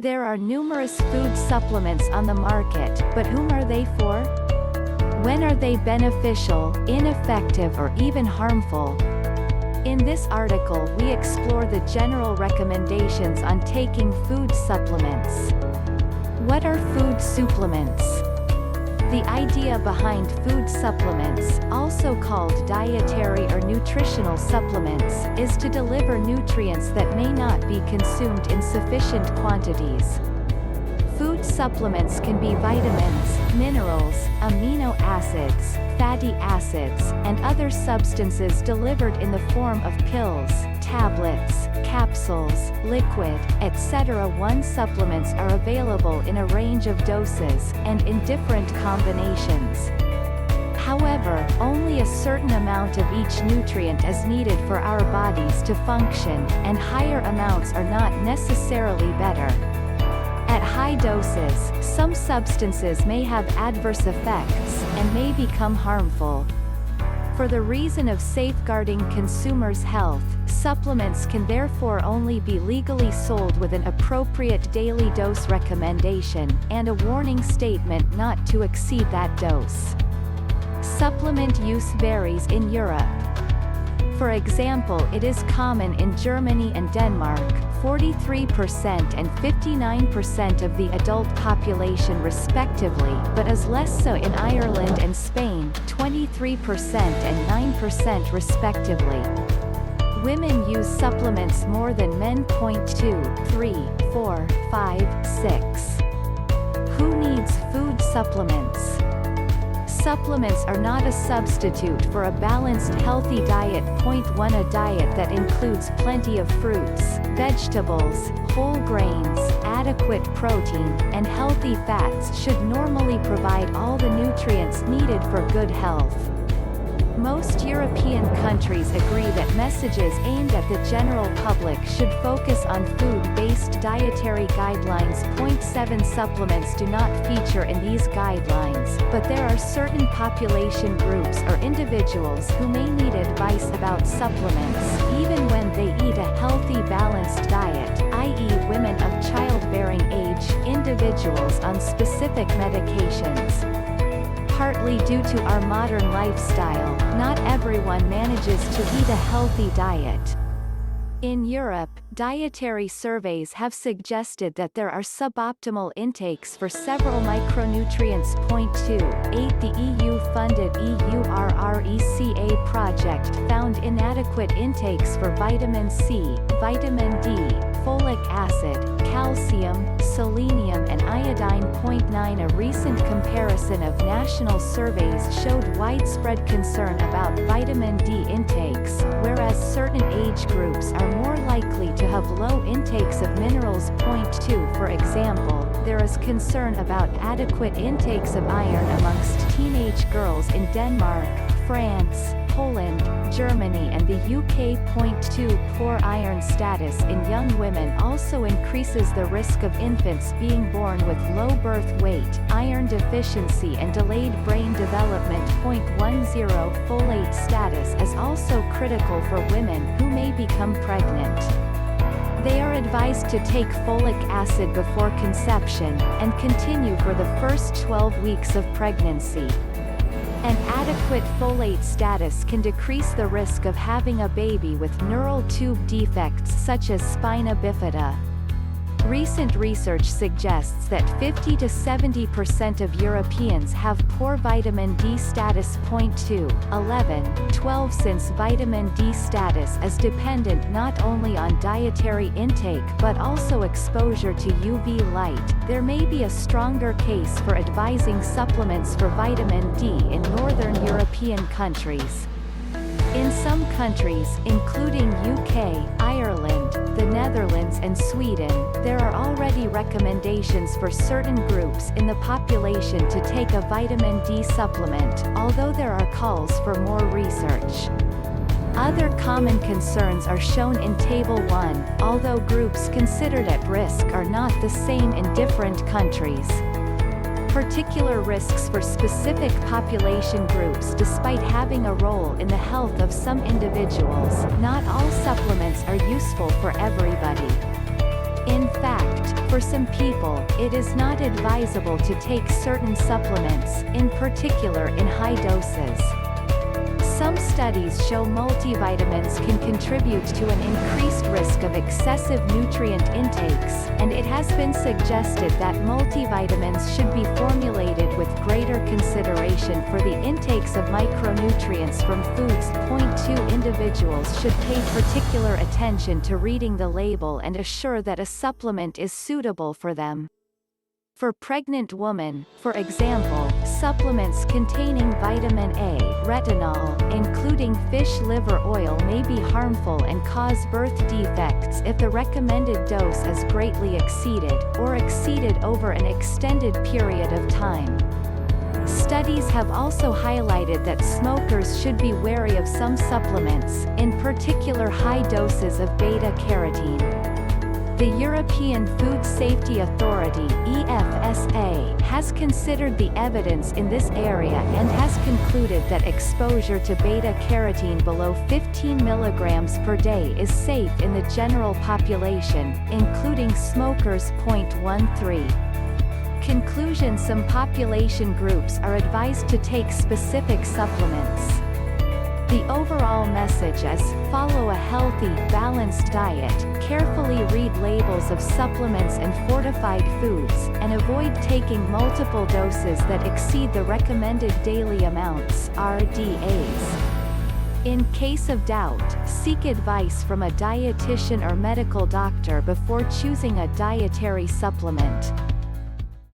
There are numerous food supplements on the market, but whom are they for? When are they beneficial, ineffective or even harmful? In this article we explore the general recommendations on taking food supplements. What are food supplements? The idea behind food supplements, also called dietary or nutritional supplements, is to deliver nutrients that may not be consumed in sufficient quantities. Food supplements can be vitamins, minerals, amino acids, fatty acids, and other substances delivered in the form of pills, tablets, capsules, liquid, etc. Supplements are available in a range of doses, and in different combinations. However, only a certain amount of each nutrient is needed for our bodies to function, and higher amounts are not necessarily better. At high doses, some substances may have adverse effects, and may become harmful. For the reason of safeguarding consumers' health, supplements can therefore only be legally sold with an appropriate daily dose recommendation, and a warning statement not to exceed that dose. Supplement use varies in Europe. For example, it is common in Germany and Denmark, 43% and 59% of the adult population respectively, but is less so in Ireland and Spain, 23% and 9% respectively. Women use supplements more than men. 2, 3, 4, 5, 6. Who needs food supplements? Supplements are not a substitute for a balanced healthy diet. 1 A diet that includes plenty of fruits, vegetables, whole grains, adequate protein, and healthy fats should normally provide all the nutrients needed for good health. Most European countries agree that messages aimed at the general public should focus on food-based dietary guidelines. 7 Supplements do not feature in these guidelines, but there are certain population groups or individuals who may need advice about supplements, even when they eat a healthy balanced diet, i.e. women of childbearing age, individuals on specific medications. Partly due to our modern lifestyle, not everyone manages to eat a healthy diet. In Europe, dietary surveys have suggested that there are suboptimal intakes for several micronutrients. 2.8 The EU-funded EURRECA project found inadequate intakes for vitamin C, vitamin D, folic acid, calcium, selenium and iodine. 9 A recent comparison of national surveys showed widespread concern about vitamin D intakes, whereas certain age groups are more likely to have low intakes of minerals. 2 For example, there is concern about adequate intakes of iron amongst teenage girls in Denmark, France, Poland, Germany and the UK. 2 Poor iron status in young women also increases the risk of infants being born with low birth weight, iron deficiency and delayed brain development. 10 Folate status is also critical for women who may become pregnant. They are advised to take folic acid before conception, and continue for the first 12 weeks of pregnancy. An adequate folate status can decrease the risk of having a baby with neural tube defects such as spina bifida. Recent research suggests that 50 to 70% of Europeans have poor vitamin D status. 2, 11, 12 Since vitamin D status is dependent not only on dietary intake but also exposure to UV light, there may be a stronger case for advising supplements for vitamin D in northern European countries. In some countries, including UK, Ireland, the Netherlands and Sweden, there are already recommendations for certain groups in the population to take a vitamin D supplement, although there are calls for more research. Other common concerns are shown in Table 1, although groups considered at risk are not the same in different countries. Particular risks for specific population groups. Despite having a role in the health of some individuals, not all supplements are useful for everybody. In fact, for some people, it is not advisable to take certain supplements, in particular in high doses. Some studies show multivitamins can contribute to an increased risk of excessive nutrient intakes, and it has been suggested that multivitamins should be formulated with greater consideration for the intakes of micronutrients from foods. Point 2 Individuals should pay particular attention to reading the label and assure that a supplement is suitable for them. For pregnant women, for example, supplements containing vitamin A, retinol, including fish liver oil may be harmful and cause birth defects if the recommended dose is greatly exceeded, or exceeded over an extended period of time. Studies have also highlighted that smokers should be wary of some supplements, in particular high doses of beta-carotene. The European Food Safety Authority (EFSA) has considered the evidence in this area and has concluded that exposure to beta-carotene below 15 mg per day is safe in the general population, including smokers. 13. Conclusion: some population groups are advised to take specific supplements. The overall message is, follow a healthy, balanced diet, carefully read labels of supplements and fortified foods, and avoid taking multiple doses that exceed the recommended daily amounts (RDAs). In case of doubt, seek advice from a dietitian or medical doctor before choosing a dietary supplement.